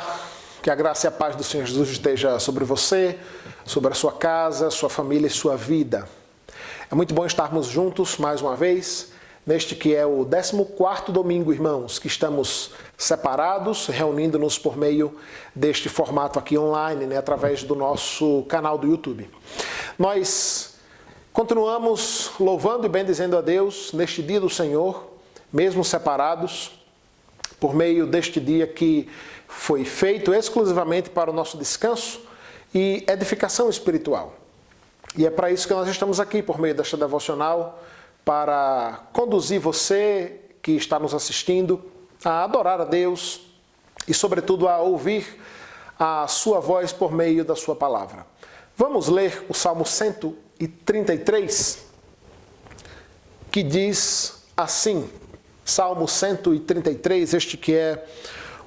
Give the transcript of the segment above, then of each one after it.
Olá, que a graça e a paz do Senhor Jesus esteja sobre você, sobre a sua casa, sua família e sua vida. É muito bom estarmos juntos mais uma vez, neste que é o 14º domingo, irmãos, que estamos separados, reunindo-nos por meio deste formato aqui online, através do nosso canal do YouTube. Nós continuamos louvando e bendizendo a Deus neste dia do Senhor, mesmo separados, por meio deste dia que foi feito exclusivamente para o nosso descanso e edificação espiritual. E é para isso que nós estamos aqui, por meio desta devocional, para conduzir você que está nos assistindo a adorar a Deus e, sobretudo, a ouvir a sua voz por meio da sua palavra. Vamos ler o Salmo 133, que diz assim, Salmo 133, este que é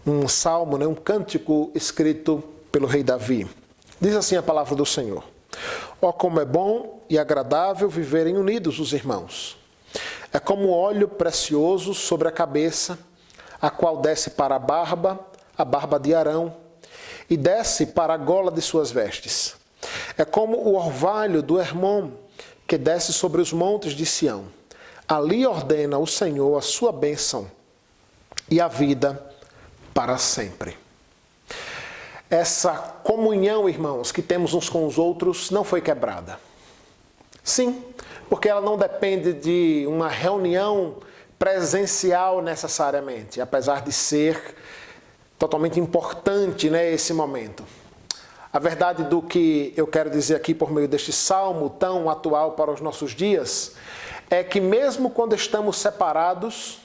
um salmo, um cântico escrito pelo rei Davi. Diz assim a palavra do Senhor: ó, como é bom e agradável viverem unidos os irmãos. É como óleo precioso sobre a cabeça, a qual desce para a barba de Arão, e desce para a gola de suas vestes. É como o orvalho do Hermon, que desce sobre os montes de Sião. Ali ordena o Senhor a sua bênção e a vida para sempre. Essa comunhão, irmãos, que temos uns com os outros não foi quebrada. Sim, porque ela não depende de uma reunião presencial necessariamente, apesar de ser totalmente importante, esse momento. A verdade do que eu quero dizer aqui por meio deste salmo tão atual para os nossos dias é que mesmo quando estamos separados,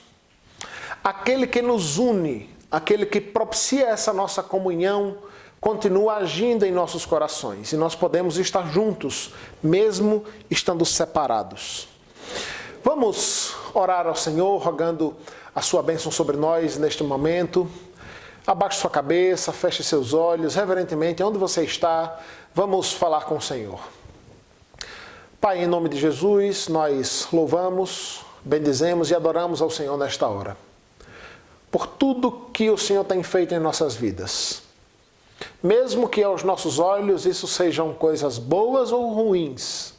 aquele que nos une, aquele que propicia essa nossa comunhão, continua agindo em nossos corações. E nós podemos estar juntos, mesmo estando separados. Vamos orar ao Senhor, rogando a sua bênção sobre nós neste momento. Abaixe sua cabeça, feche seus olhos, reverentemente, onde você está, vamos falar com o Senhor. Pai, em nome de Jesus, nós louvamos, bendizemos e adoramos ao Senhor nesta hora, por tudo que o Senhor tem feito em nossas vidas. Mesmo que aos nossos olhos isso sejam coisas boas ou ruins,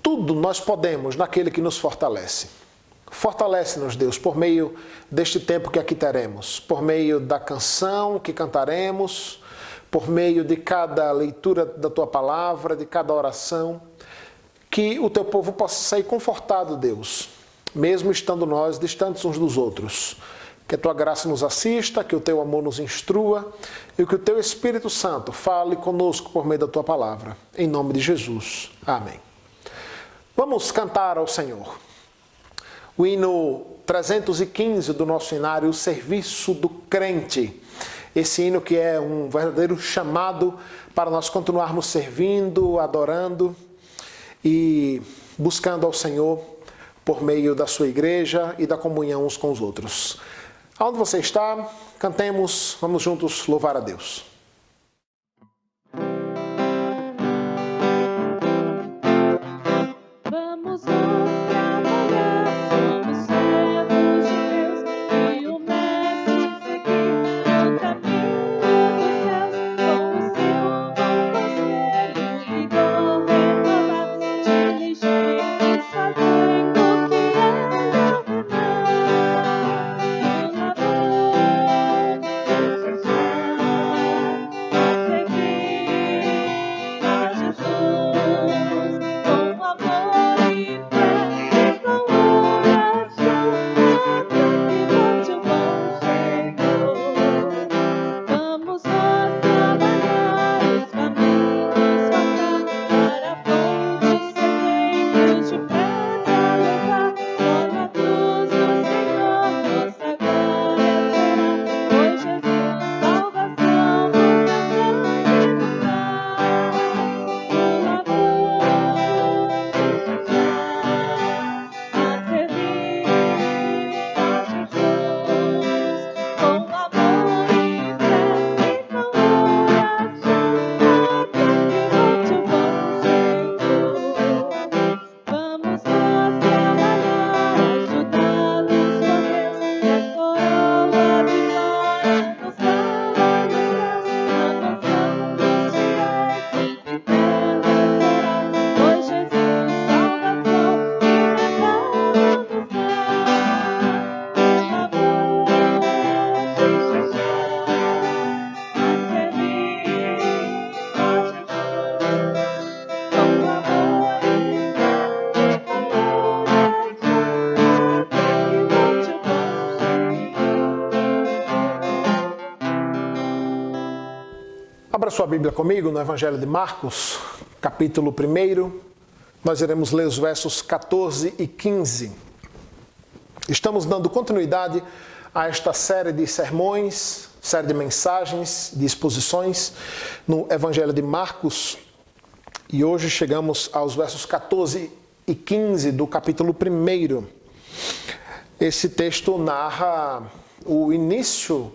tudo nós podemos naquele que nos fortalece. Fortalece-nos, Deus, por meio deste tempo que aqui teremos, por meio da canção que cantaremos, por meio de cada leitura da Tua palavra, de cada oração, que o Teu povo possa sair confortado, Deus, mesmo estando nós distantes uns dos outros. Que a Tua graça nos assista, que o Teu amor nos instrua e que o Teu Espírito Santo fale conosco por meio da Tua palavra. Em nome de Jesus. Amém. Vamos cantar ao Senhor. O hino 315 do nosso hinário, o Serviço do Crente. Esse hino que é um verdadeiro chamado para nós continuarmos servindo, adorando e buscando ao Senhor por meio da sua igreja e da comunhão uns com os outros. Aonde você está, cantemos, vamos juntos louvar a Deus. sua Bíblia comigo no Evangelho de Marcos, capítulo 1. Nós iremos ler os versos 14 e 15. Estamos dando continuidade a esta série de sermões, série de mensagens, de exposições no Evangelho de Marcos. E hoje chegamos aos versos 14 e 15 do capítulo 1. Esse texto narra o início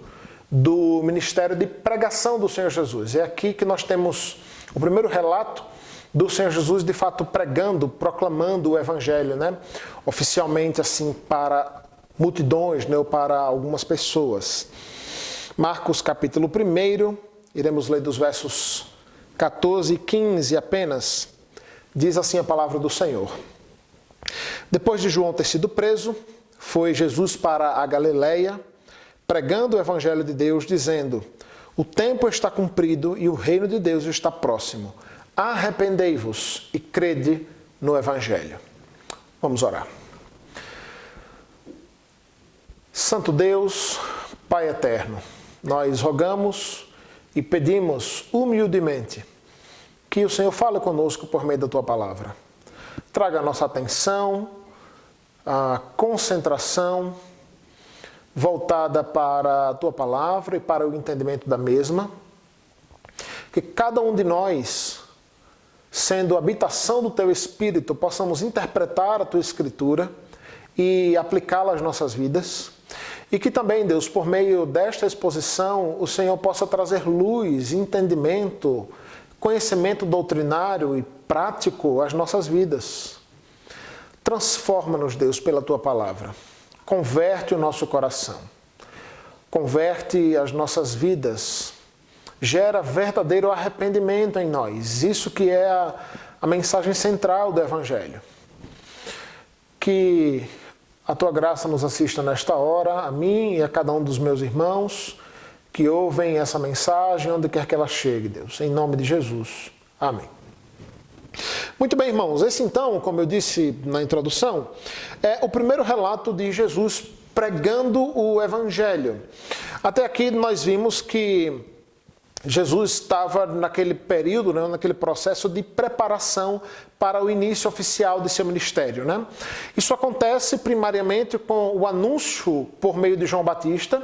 do ministério de pregação do Senhor Jesus. É aqui que nós temos o primeiro relato do Senhor Jesus, de fato, pregando, proclamando o Evangelho, oficialmente, assim, para multidões, ou para algumas pessoas. Marcos, capítulo 1, iremos ler dos versos 14 e 15 apenas. Diz assim a palavra do Senhor. Depois de João ter sido preso, foi Jesus para a Galileia, pregando o Evangelho de Deus, dizendo: o tempo está cumprido e o reino de Deus está próximo. Arrependei-vos e crede no Evangelho. Vamos orar. Santo Deus, Pai eterno, nós rogamos e pedimos humildemente que o Senhor fale conosco por meio da Tua palavra. Traga a nossa atenção, a concentração voltada para a Tua palavra e para o entendimento da mesma. Que cada um de nós, sendo a habitação do Teu Espírito, possamos interpretar a Tua Escritura e aplicá-la às nossas vidas. E que também, Deus, por meio desta exposição, o Senhor possa trazer luz, entendimento, conhecimento doutrinário e prático às nossas vidas. Transforma-nos, Deus, pela Tua palavra. Converte o nosso coração. Converte as nossas vidas. Gera verdadeiro arrependimento em nós. Isso que é a mensagem central do Evangelho. Que a Tua graça nos assista nesta hora, a mim e a cada um dos meus irmãos que ouvem essa mensagem, onde quer que ela chegue, Deus. Em nome de Jesus. Amém. Muito bem, irmãos. Esse então, como eu disse na introdução, é o primeiro relato de Jesus pregando o Evangelho. Até aqui nós vimos que Jesus estava naquele período, naquele processo de preparação para o início oficial de seu ministério. Isso acontece primariamente com o anúncio por meio de João Batista.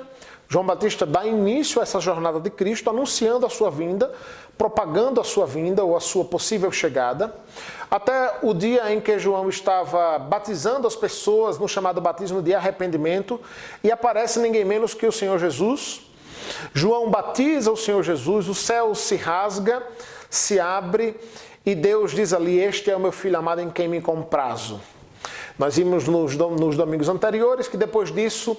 João Batista dá início a essa jornada de Cristo, anunciando a sua vinda, propagando a sua vinda ou a sua possível chegada, até o dia em que João estava batizando as pessoas no chamado batismo de arrependimento, e aparece ninguém menos que o Senhor Jesus. João batiza o Senhor Jesus, o céu se rasga, se abre, e Deus diz ali: este é o meu Filho amado em quem me comprazo. Nós vimos nos domingos anteriores que depois disso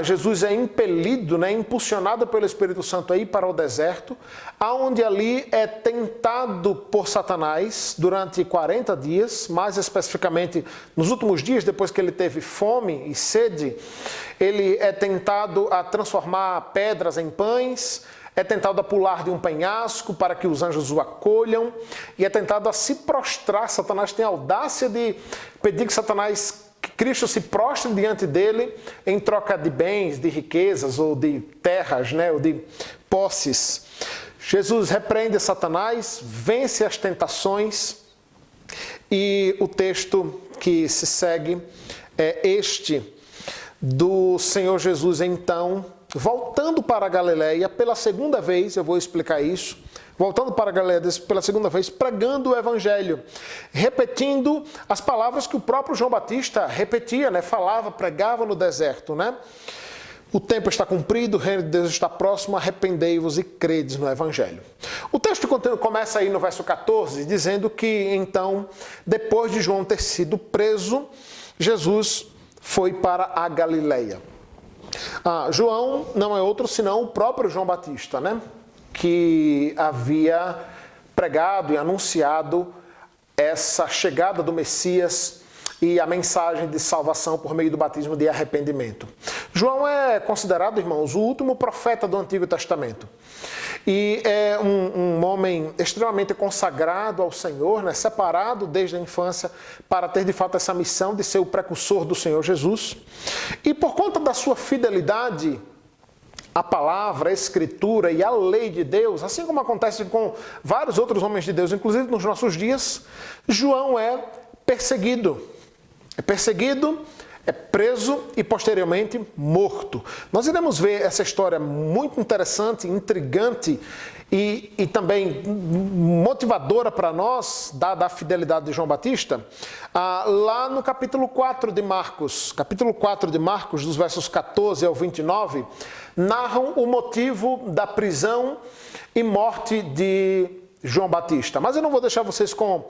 Jesus é impelido, impulsionado pelo Espírito Santo a ir para o deserto, aonde ali é tentado por Satanás durante 40 dias, mais especificamente nos últimos dias, depois que ele teve fome e sede, ele é tentado a transformar pedras em pães, é tentado a pular de um penhasco para que os anjos o acolham, e é tentado a se prostrar. Satanás tem a audácia de pedir que Cristo se prostre diante dele em troca de bens, de riquezas, ou de terras, ou de posses. Jesus repreende Satanás, vence as tentações, e o texto que se segue é este do Senhor Jesus, então, voltando para a Galileia pela segunda vez, eu vou explicar isso, voltando para a Galileia pela segunda vez, pregando o Evangelho, repetindo as palavras que o próprio João Batista repetia, falava, pregava no deserto, O tempo está cumprido, o reino de Deus está próximo, arrependei-vos e credes no Evangelho. O texto começa aí no verso 14, dizendo que, então, depois de João ter sido preso, Jesus foi para a Galileia. João não é outro senão o próprio João Batista, que havia pregado e anunciado essa chegada do Messias e a mensagem de salvação por meio do batismo de arrependimento. João é considerado, irmãos, o último profeta do Antigo Testamento. E é um homem extremamente consagrado ao Senhor, separado desde a infância para ter de fato essa missão de ser o precursor do Senhor Jesus. E por conta da sua fidelidade a palavra, a escritura e a lei de Deus, assim como acontece com vários outros homens de Deus, inclusive nos nossos dias, João é perseguido. É perseguido, é preso e posteriormente morto. Nós iremos ver essa história muito interessante, intrigante e também motivadora para nós, dada a fidelidade de João Batista, lá no capítulo 4 de Marcos. Capítulo 4 de Marcos, dos versos 14 ao 29, narram o motivo da prisão e morte de João Batista. Mas eu não vou deixar vocês com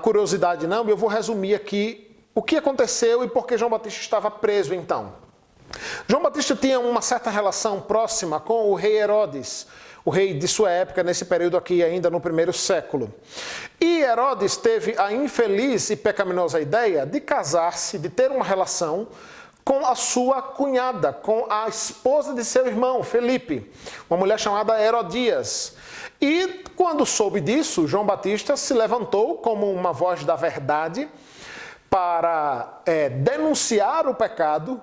curiosidade não, eu vou resumir aqui o que aconteceu e por que João Batista estava preso então. João Batista tinha uma certa relação próxima com o rei Herodes, o rei de sua época, nesse período aqui ainda no primeiro século. E Herodes teve a infeliz e pecaminosa ideia de casar-se, de ter uma relação com a sua cunhada, com a esposa de seu irmão, Felipe, uma mulher chamada Herodias. E quando soube disso, João Batista se levantou como uma voz da verdade para denunciar o pecado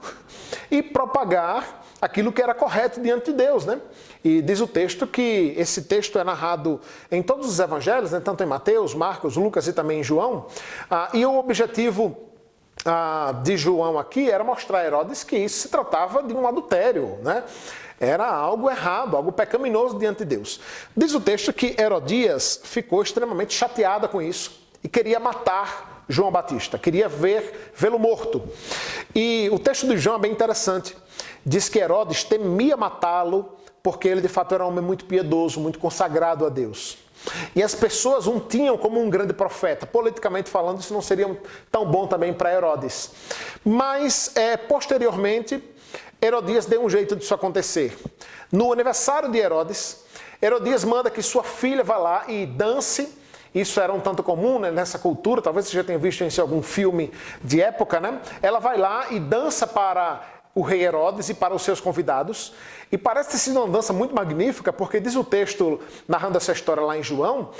e propagar aquilo que era correto diante de Deus, né? E diz o texto que esse texto é narrado em todos os evangelhos, né? Tanto em Mateus, Marcos, Lucas e também em João. E o objetivo de João aqui era mostrar a Herodes que isso se tratava de um adultério, né? Era algo errado, algo pecaminoso diante de Deus. Diz o texto que Herodias ficou extremamente chateada com isso e queria matar João Batista, queria vê-lo morto. E o texto de João é bem interessante. Diz que Herodes temia matá-lo porque ele de fato era um homem muito piedoso, muito consagrado a Deus. E as pessoas o tinham como um grande profeta. Politicamente falando, isso não seria tão bom também para Herodes. Mas, posteriormente, Herodias deu um jeito disso acontecer. No aniversário de Herodes, Herodias manda que sua filha vá lá e dance. Isso era um tanto comum, né, nessa cultura, talvez você já tenha visto em algum filme de época, né? Ela vai lá e dança para o rei Herodes e para os seus convidados. E parece ter sido uma dança muito magnífica, porque diz o texto, narrando essa história lá em João,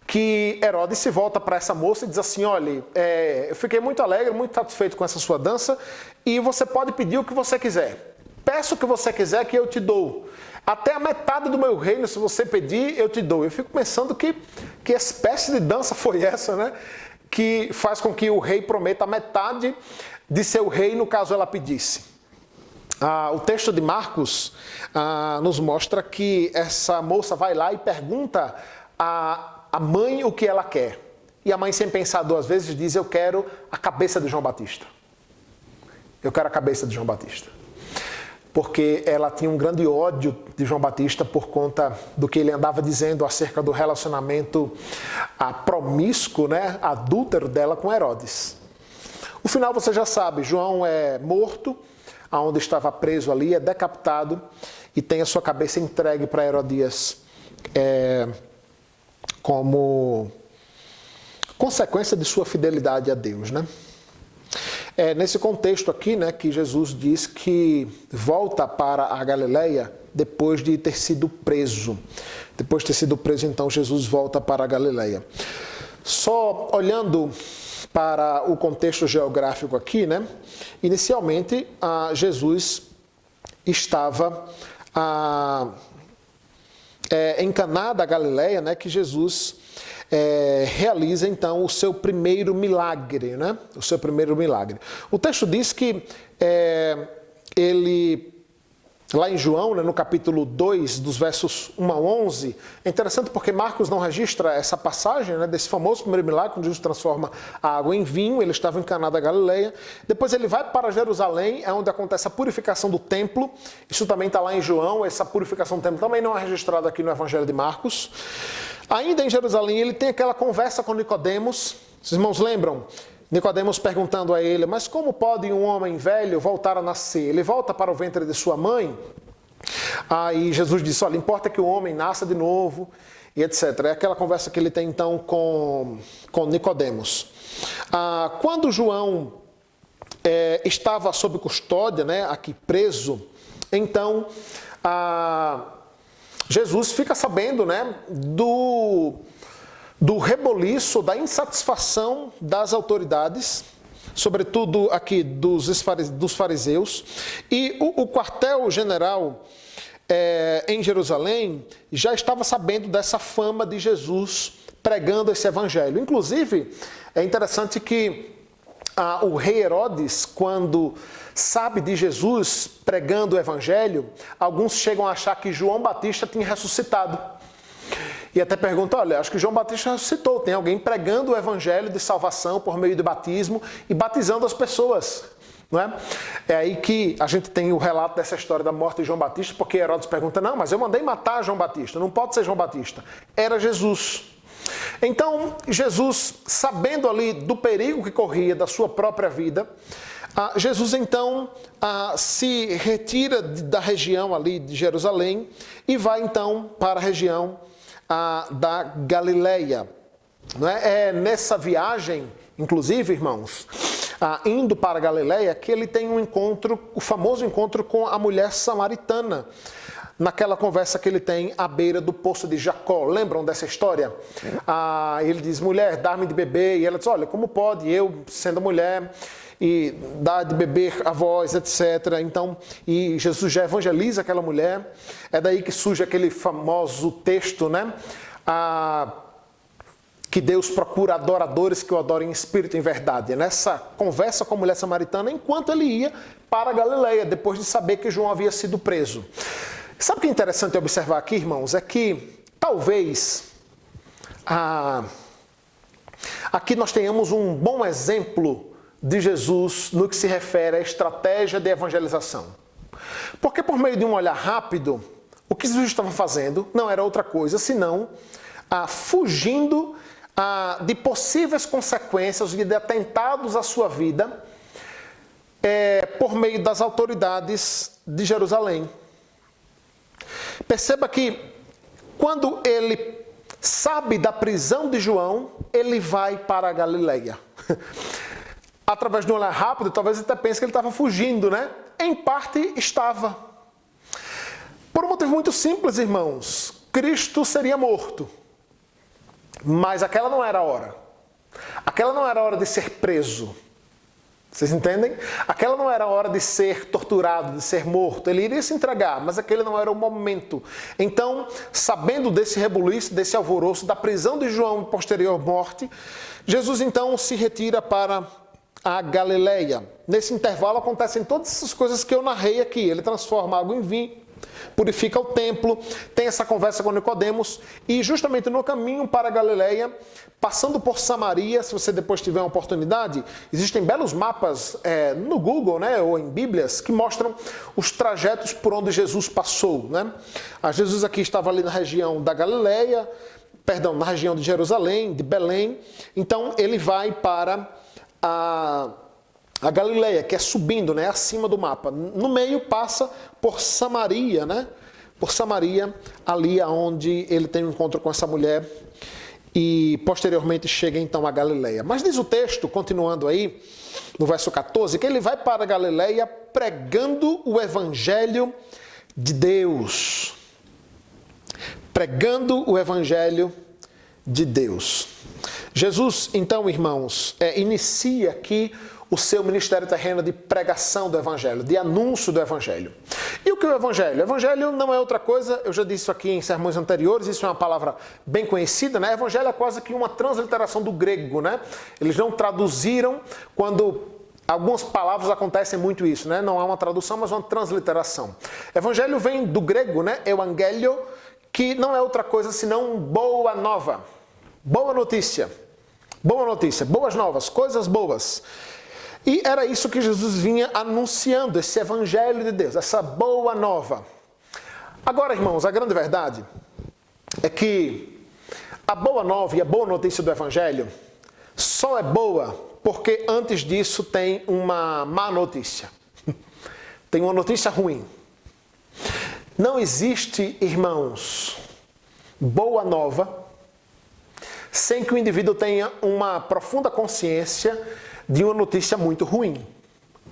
que Herodes se volta para essa moça e diz assim: olha, eu fiquei muito alegre, muito satisfeito com essa sua dança, e você pode pedir o que você quiser. Peça o que você quiser que eu te dou. Até a metade do meu reino, se você pedir, eu te dou. Eu fico pensando que espécie de dança foi essa, né? Que faz com que o rei prometa a metade de seu reino, caso ela pedisse. O texto de Marcos nos mostra que essa moça vai lá e pergunta à mãe o que ela quer. E a mãe, sem pensar duas vezes, diz: eu quero a cabeça de João Batista. Eu quero a cabeça de João Batista. Porque ela tinha um grande ódio de João Batista por conta do que ele andava dizendo acerca do relacionamento promíscuo, né, adúltero dela com Herodes. O final você já sabe: João é morto, aonde estava preso ali, é decapitado e tem a sua cabeça entregue para Herodias como consequência de sua fidelidade a Deus, né? É nesse contexto aqui, né, que Jesus diz que volta para a Galileia depois de ter sido preso. Depois de ter sido preso, então, Jesus volta para a Galileia. Só olhando para o contexto geográfico aqui, né? Inicialmente, Jesus estava em Caná da Galileia, né? Que Jesus realiza, então, o seu primeiro milagre, né? O seu primeiro milagre. O texto diz que ele, lá em João, né, no capítulo 2, dos versos 1 a 11, é interessante porque Marcos não registra essa passagem, né, desse famoso primeiro milagre, quando Jesus transforma a água em vinho. Ele estava em Caná da Galileia. Depois ele vai para Jerusalém, é onde acontece a purificação do templo. Isso também está lá em João. Essa purificação do templo também não é registrada aqui no Evangelho de Marcos. Ainda em Jerusalém, ele tem aquela conversa com Nicodemos. Os irmãos lembram? Nicodemos perguntando a ele: mas como pode um homem velho voltar a nascer? Ele volta para o ventre de sua mãe? Aí Jesus disse: olha, importa que o homem nasça de novo, e etc. É aquela conversa que ele tem então com Nicodemos. Quando João estava sob custódia, né, aqui preso, então Jesus fica sabendo, né, do reboliço, da insatisfação das autoridades, sobretudo aqui dos fariseus, e o quartel-general em Jerusalém já estava sabendo dessa fama de Jesus pregando esse evangelho. Inclusive, é interessante que o rei Herodes, quando sabe de Jesus pregando o evangelho, alguns chegam a achar que João Batista tinha ressuscitado. E até perguntam, olha, acho que João Batista ressuscitou, tem alguém pregando o evangelho de salvação por meio do batismo e batizando as pessoas. Não é? É aí que a gente tem o relato dessa história da morte de João Batista, porque Herodes pergunta, não, mas eu mandei matar João Batista, não pode ser João Batista. Era Jesus. Então, Jesus, sabendo ali do perigo que corria da sua própria vida, Jesus então se retira da região ali de Jerusalém e vai então para a região da Galileia. Não é? É nessa viagem, inclusive, irmãos, indo para a Galileia, que ele tem um encontro, o famoso encontro com a mulher samaritana, naquela conversa que ele tem à beira do poço de Jacó. Lembram dessa história? Ele diz, mulher, dá-me de beber. E ela diz, olha, como pode eu, sendo mulher, e dar de beber a vós, etc. Então, e Jesus já evangeliza aquela mulher. É daí que surge aquele famoso texto, né? Que Deus procura adoradores que o adorem em espírito e em verdade. Nessa conversa com a mulher samaritana, enquanto ele ia para a Galileia, depois de saber que João havia sido preso. Sabe o que é interessante observar aqui, irmãos? É que talvez aqui nós tenhamos um bom exemplo de Jesus no que se refere à estratégia de evangelização. Porque por meio de um olhar rápido, o que Jesus estava fazendo não era outra coisa senão fugindo de possíveis consequências de atentados à sua vida por meio das autoridades de Jerusalém. Perceba que quando ele sabe da prisão de João, ele vai para a Galileia. Através de um olhar rápido, talvez até pense que ele estava fugindo, né? Em parte estava. Por um motivo muito simples, irmãos. Cristo seria morto. Mas aquela não era a hora. Aquela não era a hora de ser preso. Vocês entendem? Aquela não era a hora de ser torturado, de ser morto. Ele iria se entregar, mas aquele não era o momento. Então, sabendo desse rebuliço, desse alvoroço, da prisão de João e posterior morte, Jesus então se retira para a Galileia. Nesse intervalo acontecem todas essas coisas que eu narrei aqui. Ele transforma água em vinho, purifica o templo, tem essa conversa com Nicodemos e justamente no caminho para a Galileia, passando por Samaria, se você depois tiver uma oportunidade, existem belos mapas no Google, né, ou em Bíblias, que mostram os trajetos por onde Jesus passou, né? Jesus aqui estava ali na região da Galileia, perdão, na região de Jerusalém, de Belém, então ele vai para a Galileia, que é subindo, né, acima do mapa. No meio passa por Samaria, né? Por Samaria, ali onde ele tem um encontro com essa mulher e posteriormente chega então a Galileia. Mas diz o texto, continuando aí, no verso 14, que ele vai para a Galileia pregando o evangelho de Deus. Pregando o evangelho de Deus. Jesus, então, irmãos, inicia aqui o seu ministério terreno de pregação do Evangelho, de anúncio do Evangelho. E o que é o Evangelho? O Evangelho não é outra coisa, eu já disse isso aqui em sermões anteriores, isso é uma palavra bem conhecida, né? Evangelho é quase que uma transliteração do grego, né? Eles não traduziram quando algumas palavras acontecem muito isso, né? Não há uma tradução, mas uma transliteração. Evangelho vem do grego, né? Evangelho, que não é outra coisa senão boa nova, boa notícia, boas novas, coisas boas. E era isso que Jesus vinha anunciando, esse evangelho de Deus, essa boa nova. Agora, irmãos, a grande verdade é que a boa nova e a boa notícia do evangelho só é boa porque antes disso tem uma má notícia. Tem uma notícia ruim. Não existe, irmãos, boa nova sem que o indivíduo tenha uma profunda consciência de uma notícia muito ruim.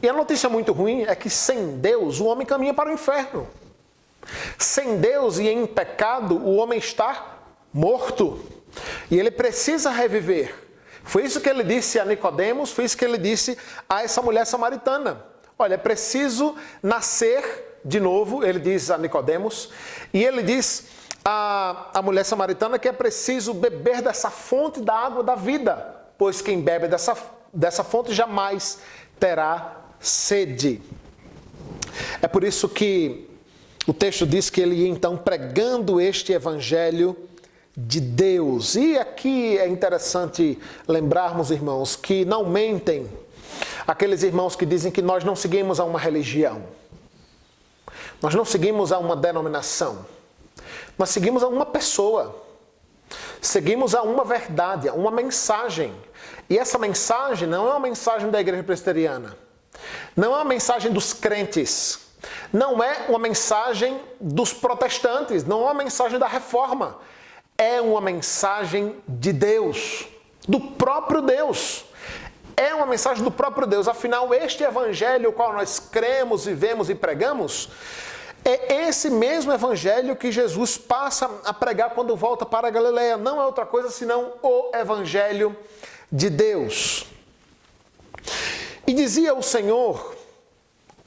E a notícia muito ruim é que sem Deus o homem caminha para o inferno. Sem Deus e em pecado o homem está morto. E ele precisa reviver. Foi isso que ele disse a Nicodemos, foi isso que ele disse a essa mulher samaritana. Olha, é preciso nascer de novo, ele diz a Nicodemos, e ele diz à mulher samaritana que é preciso beber dessa fonte da água da vida, pois quem bebe dessa fonte jamais terá sede. É por isso que o texto diz que ele ia então pregando este evangelho de Deus. E aqui é interessante lembrarmos, irmãos, que não mentem aqueles irmãos que dizem que nós não seguimos a uma religião. Nós não seguimos a uma denominação. Nós seguimos a uma pessoa. Seguimos a uma verdade, a uma mensagem. E essa mensagem não é uma mensagem da igreja presbiteriana. Não é uma mensagem dos crentes. Não é uma mensagem dos protestantes. Não é uma mensagem da reforma. É uma mensagem de Deus. Do próprio Deus. É uma mensagem do próprio Deus. Afinal, este evangelho, o qual nós cremos, vivemos e pregamos, é esse mesmo evangelho que Jesus passa a pregar quando volta para a Galileia. Não é outra coisa senão o evangelho de Deus. E dizia o Senhor,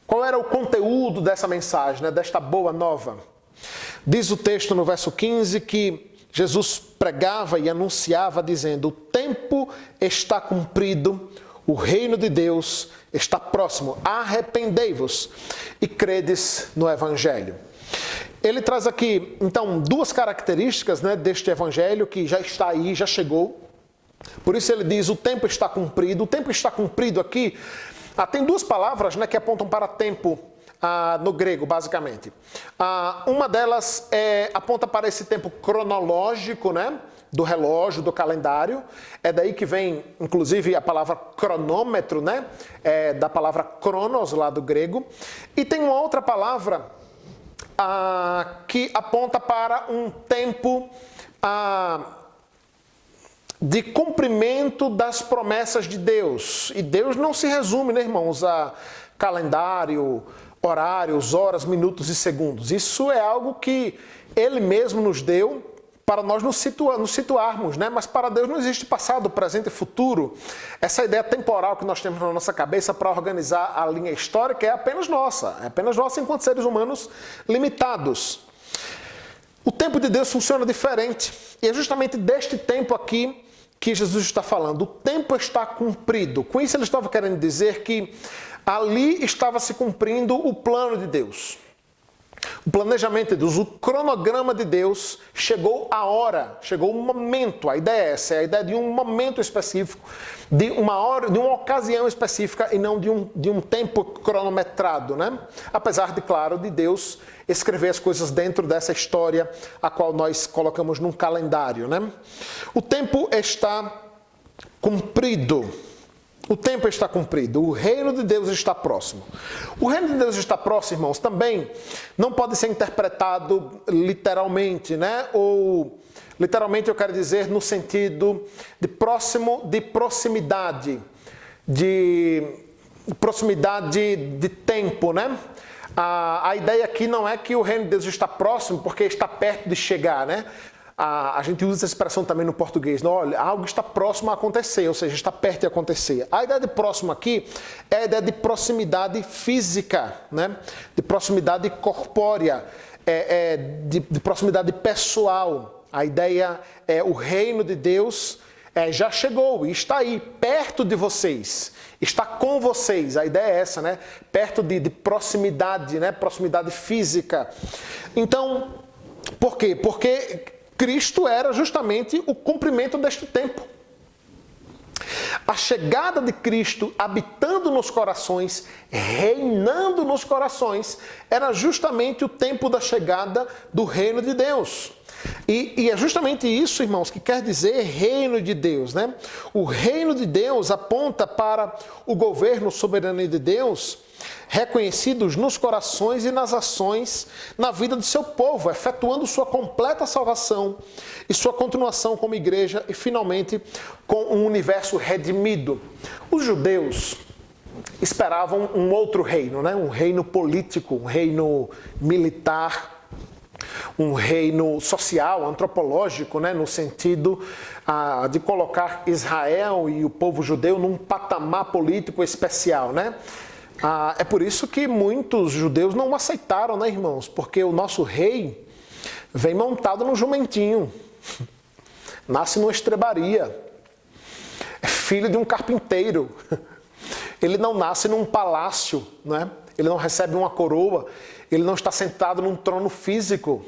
qual era o conteúdo dessa mensagem, né, desta boa nova? Diz o texto no verso 15 que Jesus pregava e anunciava dizendo: o tempo está cumprido, o reino de Deus está próximo, arrependei-vos e credes no evangelho. Ele traz aqui, então, duas características, né, deste evangelho que já está aí, já chegou. Por isso ele diz, o tempo está cumprido. O tempo está cumprido aqui, tem duas palavras, né, que apontam para tempo no grego, basicamente. Uma delas aponta para esse tempo cronológico, né, do relógio, do calendário. É daí que vem, inclusive, a palavra cronômetro, né, da palavra cronos, lá do grego. E tem uma outra palavra que aponta para um tempo de cumprimento das promessas de Deus. E Deus não se resume, né, irmãos, a calendário, horários, horas, minutos e segundos. Isso é algo que Ele mesmo nos deu para nós nos situarmos, né? Mas para Deus não existe passado, presente e futuro. Essa ideia temporal que nós temos na nossa cabeça para organizar a linha histórica é apenas nossa enquanto seres humanos limitados. O tempo de Deus funciona diferente. E é justamente deste tempo aqui que Jesus está falando. O tempo está cumprido. Com isso ele estava querendo dizer que ali estava se cumprindo o plano de Deus. O planejamento de Deus, o cronograma de Deus, chegou a hora, chegou o momento. A ideia é essa, é a ideia de um momento específico, de uma hora, de uma ocasião específica e não de um tempo cronometrado, né? Apesar de, claro, de Deus escrever as coisas dentro dessa história a qual nós colocamos num calendário, né? O tempo está cumprido. O tempo está cumprido, o reino de Deus está próximo. O reino de Deus está próximo, irmãos, também não pode ser interpretado literalmente, né? Ou, literalmente eu quero dizer no sentido de próximo, de proximidade de tempo, né? A ideia aqui não é que o reino de Deus está próximo porque está perto de chegar, né? A gente usa essa expressão também no português, não? Olha, algo está próximo a acontecer, ou seja, está perto de acontecer. A ideia de próximo aqui é a ideia de proximidade física, né? De proximidade corpórea, de proximidade pessoal. A ideia é o reino de Deus já chegou e está aí, perto de vocês, está com vocês. A ideia é essa, né? Perto de proximidade, né? Proximidade física. Então, por quê? Porque Cristo era justamente o cumprimento deste tempo. A chegada de Cristo habitando nos corações, reinando nos corações, era justamente o tempo da chegada do reino de Deus. E é justamente isso, irmãos, que quer dizer reino de Deus, né? O reino de Deus aponta para o governo soberano de Deus, reconhecidos nos corações e nas ações na vida do seu povo, efetuando sua completa salvação e sua continuação como igreja e, finalmente, com um universo redimido. Os judeus esperavam um outro reino, né? Um reino político, um reino militar, um reino social, antropológico, né? No sentido de colocar Israel e o povo judeu num patamar político especial, né? É por isso que muitos judeus não o aceitaram, né, irmãos? Porque o nosso rei vem montado num jumentinho, nasce numa estrebaria, é filho de um carpinteiro. Ele não nasce num palácio, né? Ele não recebe uma coroa, ele não está sentado num trono físico.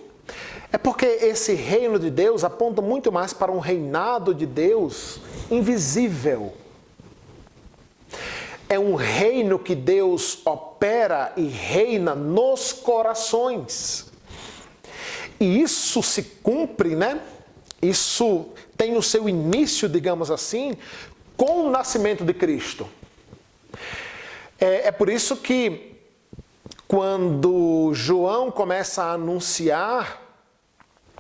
É porque esse reino de Deus aponta muito mais para um reinado de Deus invisível. É um reino que Deus opera e reina nos corações. E isso se cumpre, né? Isso tem o seu início, digamos assim, com o nascimento de Cristo. É por isso que quando João começa a anunciar,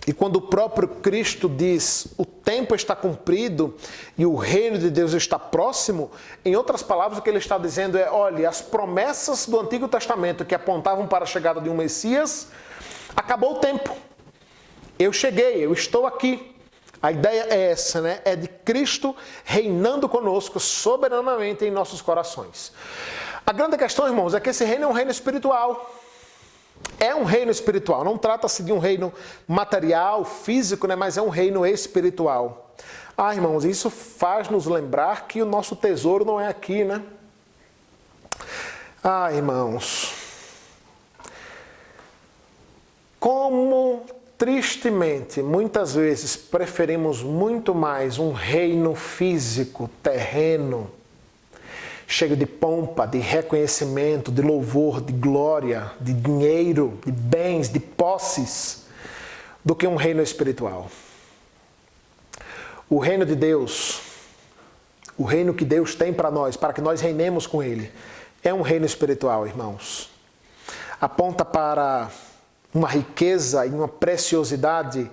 e quando o próprio Cristo diz, o tempo está cumprido e o reino de Deus está próximo, em outras palavras o que ele está dizendo é, olha, as promessas do Antigo Testamento que apontavam para a chegada de um Messias, acabou o tempo. Eu cheguei, eu estou aqui. A ideia é essa, né? É de Cristo reinando conosco soberanamente em nossos corações. A grande questão, irmãos, é que esse reino é um reino espiritual. É um reino espiritual. Não trata-se de um reino material, físico, né? Mas é um reino espiritual. Irmãos, isso faz nos lembrar que o nosso tesouro não é aqui, né? Irmãos, como tristemente, muitas vezes preferimos muito mais um reino físico, terreno, cheio de pompa, de reconhecimento, de louvor, de glória, de dinheiro, de bens, de posses, do que um reino espiritual. O reino de Deus, o reino que Deus tem para nós, para que nós reinemos com Ele, é um reino espiritual, irmãos. Aponta para uma riqueza e uma preciosidade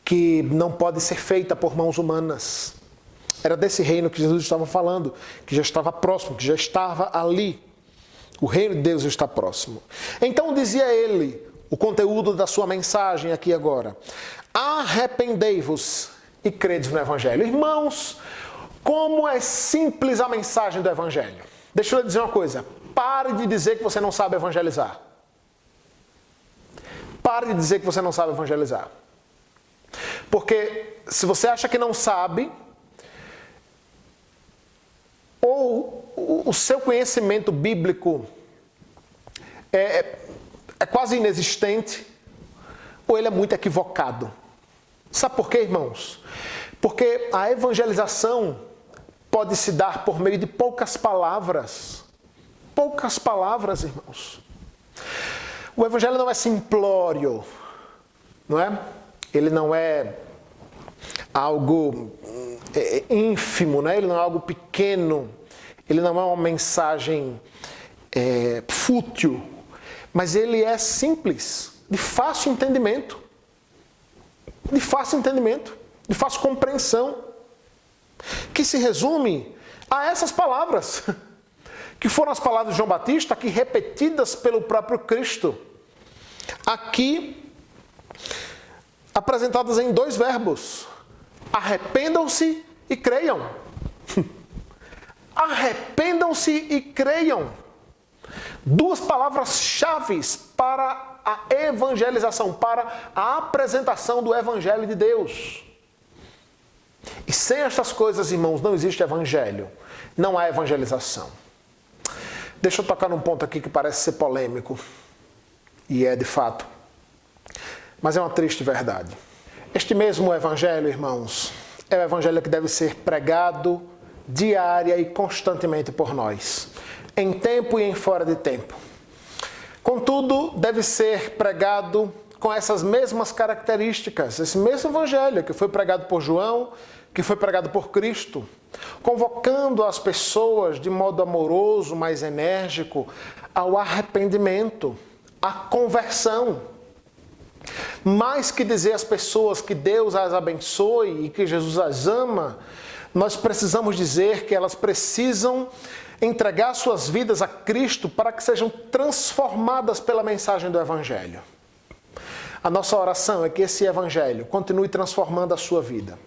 que não pode ser feita por mãos humanas. Era desse reino que Jesus estava falando, que já estava próximo, que já estava ali. O reino de Deus está próximo. Então dizia ele, o conteúdo da sua mensagem aqui agora: arrependei-vos e credes no Evangelho. Irmãos, como é simples a mensagem do Evangelho. Deixa eu lhe dizer uma coisa, pare de dizer que você não sabe evangelizar. Pare de dizer que você não sabe evangelizar. Porque se você acha que não sabe, ou o seu conhecimento bíblico é quase inexistente, ou ele é muito equivocado. Sabe por quê, irmãos? Porque a evangelização pode se dar por meio de poucas palavras. Poucas palavras, irmãos. O evangelho não é simplório, não é? Ele não é algo ínfimo, né? Ele não é algo pequeno, ele não é uma mensagem fútil, mas ele é simples, de fácil entendimento, de fácil compreensão, que se resume a essas palavras, que foram as palavras de João Batista, aqui repetidas pelo próprio Cristo, aqui apresentadas em 2 verbos: arrependam-se e creiam. Arrependam-se e creiam. 2 palavras-chave para a evangelização, para a apresentação do Evangelho de Deus. E sem estas coisas, irmãos, não existe evangelho. Não há evangelização. Deixa eu tocar num ponto aqui que parece ser polêmico. E é de fato. Mas é uma triste verdade. Este mesmo evangelho, irmãos, é o evangelho que deve ser pregado diária e constantemente por nós, em tempo e em fora de tempo. Contudo, deve ser pregado com essas mesmas características, esse mesmo evangelho que foi pregado por João, que foi pregado por Cristo, convocando as pessoas de modo amoroso, mais enérgico, ao arrependimento, à conversão. Mais que dizer às pessoas que Deus as abençoe e que Jesus as ama, nós precisamos dizer que elas precisam entregar suas vidas a Cristo para que sejam transformadas pela mensagem do Evangelho. A nossa oração é que esse Evangelho continue transformando a sua vida,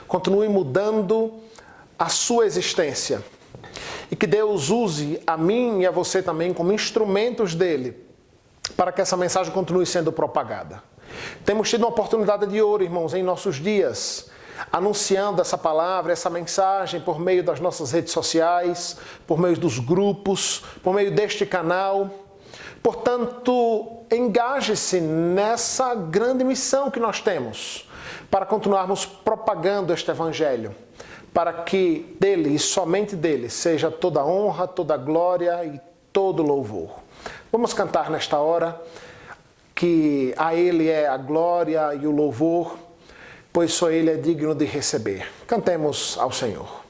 continue mudando a sua existência e que Deus use a mim e a você também como instrumentos dele para que essa mensagem continue sendo propagada. Temos tido uma oportunidade de ouro, irmãos, em nossos dias, anunciando essa palavra, essa mensagem por meio das nossas redes sociais, por meio dos grupos, por meio deste canal. Portanto, engaje-se nessa grande missão que nós temos para continuarmos propagando este evangelho, para que dele e somente dele seja toda a honra, toda a glória e todo o louvor. Vamos cantar nesta hora que a ele é a glória e o louvor, pois só ele é digno de receber. Cantemos ao Senhor.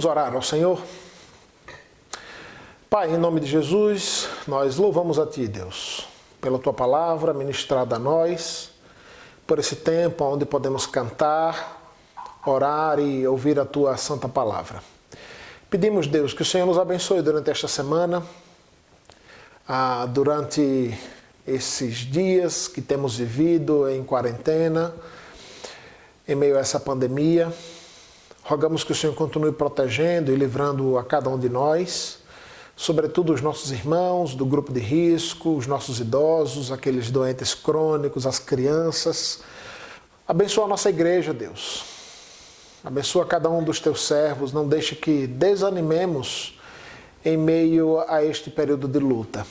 Vamos orar ao Senhor. Pai, em nome de Jesus, nós louvamos a Ti, Deus, pela Tua palavra ministrada a nós, por esse tempo onde podemos cantar, orar e ouvir a Tua santa palavra. Pedimos, Deus, que o Senhor nos abençoe durante esta semana, durante esses dias que temos vivido em quarentena, em meio a essa pandemia. Rogamos que o Senhor continue protegendo e livrando a cada um de nós, sobretudo os nossos irmãos do grupo de risco, os nossos idosos, aqueles doentes crônicos, as crianças. Abençoa a nossa igreja, Deus. Abençoa cada um dos teus servos. Não deixe que desanimemos em meio a este período de luta.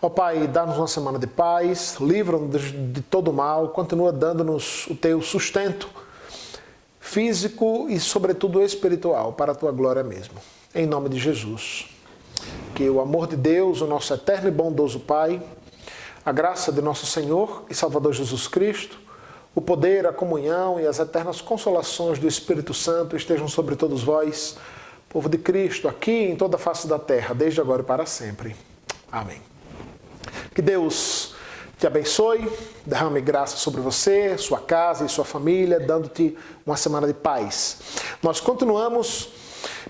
Ó Pai, dá-nos uma semana de paz, livra-nos de todo mal, continua dando-nos o teu sustento físico e, sobretudo, espiritual, para a Tua glória mesmo. Em nome de Jesus. Que o amor de Deus, o nosso eterno e bondoso Pai, a graça de nosso Senhor e Salvador Jesus Cristo, o poder, a comunhão e as eternas consolações do Espírito Santo estejam sobre todos vós, povo de Cristo, aqui em toda a face da terra, desde agora e para sempre. Amém. Que Deus te abençoe, derrame graça sobre você, sua casa e sua família, dando-te uma semana de paz. Nós continuamos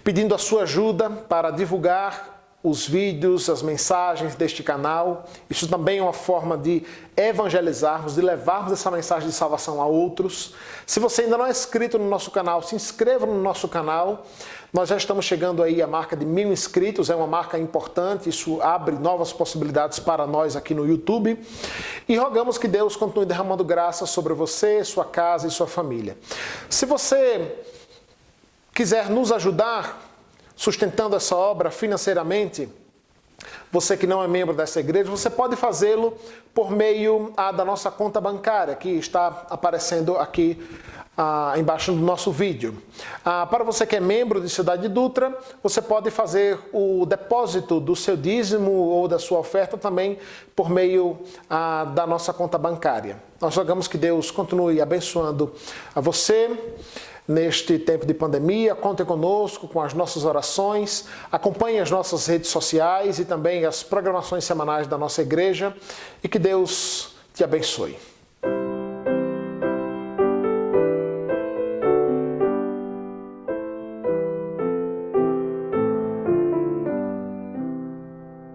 pedindo a sua ajuda para divulgar os vídeos, as mensagens deste canal. Isso também é uma forma de evangelizarmos, de levarmos essa mensagem de salvação a outros. Se você ainda não é inscrito no nosso canal, se inscreva no nosso canal. Nós já estamos chegando aí à marca de 1000 inscritos, é uma marca importante, isso abre novas possibilidades para nós aqui no YouTube. E rogamos que Deus continue derramando graça sobre você, sua casa e sua família. Se você quiser nos ajudar sustentando essa obra financeiramente, você que não é membro dessa igreja, você pode fazê-lo por meio da nossa conta bancária, que está aparecendo aqui embaixo do nosso vídeo. Para você que é membro de Cidade Dutra, você pode fazer o depósito do seu dízimo ou da sua oferta também por meio da nossa conta bancária. Nós rogamos que Deus continue abençoando a você neste tempo de pandemia. Conte conosco com as nossas orações, acompanhe as nossas redes sociais e também as programações semanais da nossa igreja e que Deus te abençoe.